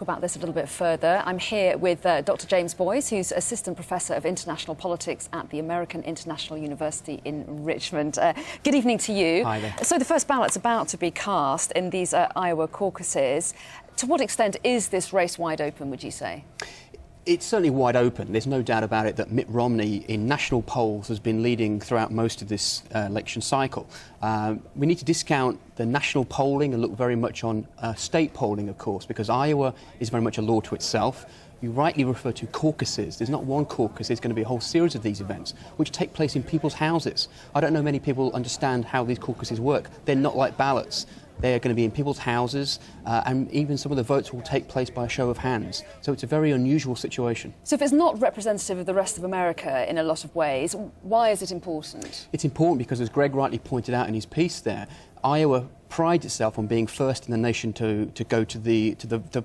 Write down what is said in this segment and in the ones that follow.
About this a little bit further. I'm here with Dr. James Boyce, who's Assistant Professor of International Politics at the American International University in Richmond. Good evening to you. Hi there. So the first ballot's about to be cast in these Iowa caucuses. To what extent is this race wide open, would you say? It's certainly wide open. There's no doubt about it that Mitt Romney in national polls has been leading throughout most of this election cycle. We need to discount the national polling and look very much on state polling, of course, because Iowa is very much a law to itself. You rightly refer to caucuses. There's not one caucus, there's going to be a whole series of these events which take place in people's houses. I don't know many people understand how these caucuses work. They're not like ballots. They're going to be in people's houses, and even some of the votes will take place by a show of hands. So it's a very unusual situation. So if it's not representative of the rest of America in a lot of ways, why is it important? It's important because, as Greg rightly pointed out in his piece there, Iowa prides itself on being first in the nation to go to the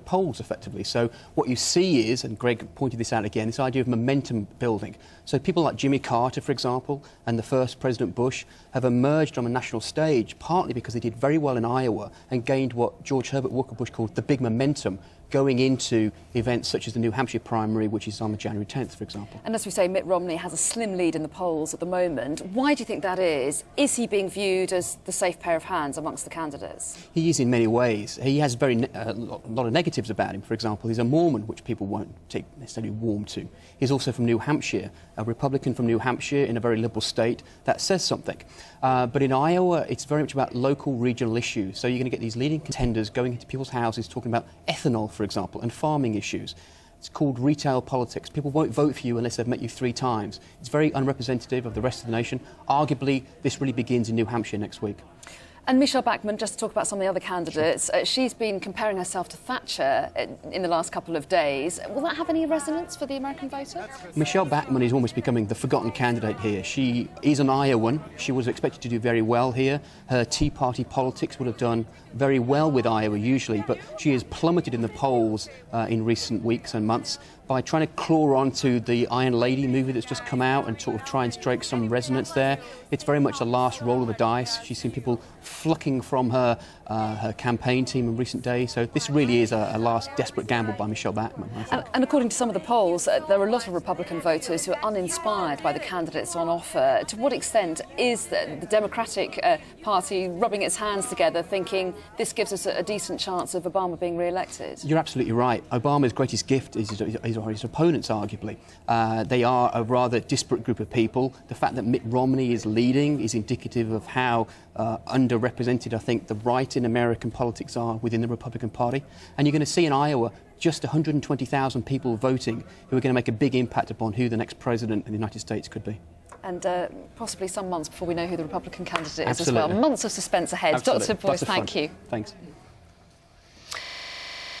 polls, effectively. So what you see is, and Greg pointed this out again, this idea of momentum building. So people like Jimmy Carter, for example, and the first President Bush have emerged on a national stage partly because they did very well in Iowa and gained what George Herbert Walker Bush called the big momentum going into events such as the New Hampshire primary, which is on January 10th, for example. And as we say, Mitt Romney has a slim lead in the polls at the moment. Why do you think that is? Is he being viewed as the safe pair of hands amongst the candidates? He is in many ways. He has a lot of negatives about him. For example, he's a Mormon, which people won't take necessarily warm to. He's also from New Hampshire, a Republican from New Hampshire in a very liberal state. That says something. But in Iowa, it's very much about local, regional issues. So you're going to get these leading contenders going into people's houses talking about ethanol, for example, and farming issues. It's called retail politics. People won't vote for you unless they've met you 3 times. It's very unrepresentative of the rest of the nation. Arguably, this really begins in New Hampshire next week. And Michelle Bachmann, just to talk about some of the other candidates, she's been comparing herself to Thatcher in the last couple of days. Will that have any resonance for the American voter? Michelle Bachmann is almost becoming the forgotten candidate here. She is an Iowan. She was expected to do very well here. Her Tea Party politics would have done very well with Iowa usually, but she has plummeted in the polls in recent weeks and months by trying to claw onto the Iron Lady movie that's just come out and sort of try and strike some resonance there. It's very much the last roll of the dice. She's seen people flocking from her campaign team in recent days. So this really is a last desperate gamble by Michelle Bachmann, I think. And according to some of the polls, there are a lot of Republican voters who are uninspired by the candidates on offer. To what extent is the Democratic Party rubbing its hands together, thinking this gives us a decent chance of Obama being re-elected? You're absolutely right. Obama's greatest gift is his opponents, arguably. They are a rather disparate group of people. The fact that Mitt Romney is leading is indicative of how underrepresented, I think, the right in American politics are within the Republican Party. And you're going to see in Iowa just 120,000 people voting who are going to make a big impact upon who the next president of the United States could be. And possibly some months before we know who the Republican candidate is Absolutely. as well. Months of suspense ahead. Absolutely. Dr. Boyce, thank you. Thanks.